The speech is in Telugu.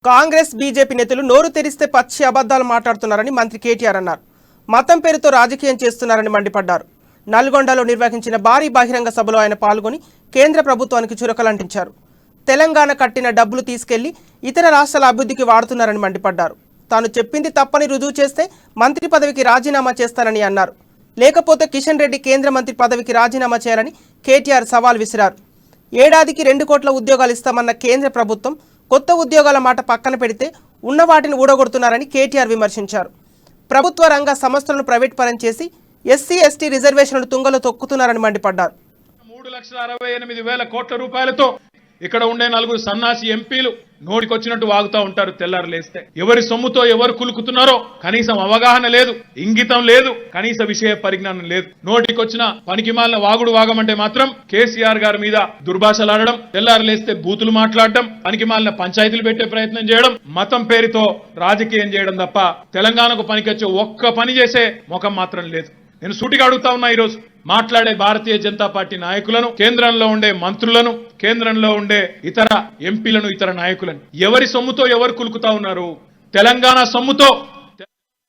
కాంగ్రెస్ బీజేపీ నేతలు నోరు తెరిస్తే పచ్చి అబద్ధాలు మాట్లాడుతున్నారని మంత్రి కేటీఆర్ అన్నారు. మతం పేరుతో రాజకీయం చేస్తున్నారని మండిపడ్డారు. నల్గొండలో నిర్వహించిన భారీ బహిరంగ సభలో ఆయన పాల్గొని కేంద్ర ప్రభుత్వానికి చురకలంటించారు. తెలంగాణ కట్టిన డబ్బులు తీసుకెళ్లి ఇతర రాష్ట్రాల అభివృద్ధికి వాడుతున్నారని మండిపడ్డారు. తాను చెప్పింది తప్పని రుజువు చేస్తే మంత్రి పదవికి రాజీనామా చేస్తానని అన్నారు. లేకపోతే కిషన్ రెడ్డి కేంద్ర మంత్రి పదవికి రాజీనామా చేయాలని కేటీఆర్ సవాల్ విసిరారు. ఏడాదికి 2 కోట్ల ఉద్యోగాలు ఇస్తామన్న కేంద్ర ప్రభుత్వం కొత్త ఉద్యోగాల మాట పక్కన పెడితే ఉన్న వాటిని ఊడగొడుతున్నారని కేటీఆర్ విమర్శించారు. ప్రభుత్వ రంగ సంస్థలను ప్రైవేట్ పరం చేసి ఎస్సీ ఎస్టీ రిజర్వేషన్లు తుంగలో తొక్కుతున్నారని మండిపడ్డారు. 3,68,000 కోట్ల రూపాయలతో ఇక్కడ ఉండే 4 సన్నాసి ఎంపీలు నోటికొచ్చినట్టు వాగుతా ఉంటారు. తెల్లారు లేస్తే ఎవరి సొమ్ముతో ఎవరు కులుకుతున్నారో కనీసం అవగాహన లేదు, ఇంగితం లేదు, కనీస విషయ పరిజ్ఞానం లేదు. నోటికొచ్చిన పనికిమాలిన వాగుడు వాగమంటే మాత్రం కేసీఆర్ గారి మీద దుర్భాషలాడడం, తెల్లారు లేస్తే బూతులు మాట్లాడడం, పనికిమాలిన పంచాయతీలు పెట్టే ప్రయత్నం చేయడం, మతం పేరుతో రాజకీయం చేయడం తప్ప తెలంగాణకు పనికొచ్చే ఒక్క పని చేసే ముఖం మాత్రం లేదు. నేను సూటిగా అడుగుతా ఉన్నా, ఈరోజు మాట్లాడే భారతీయ జనతా పార్టీ నాయకులను, కేంద్రంలో ఉండే మంత్రులను, కేంద్రంలో ఉండే ఇతర ఎంపీలను, ఇతర నాయకులను ఎవరి సొమ్ముతో ఎవరు కులుకుతా ఉన్నారు? తెలంగాణ సొమ్ముతో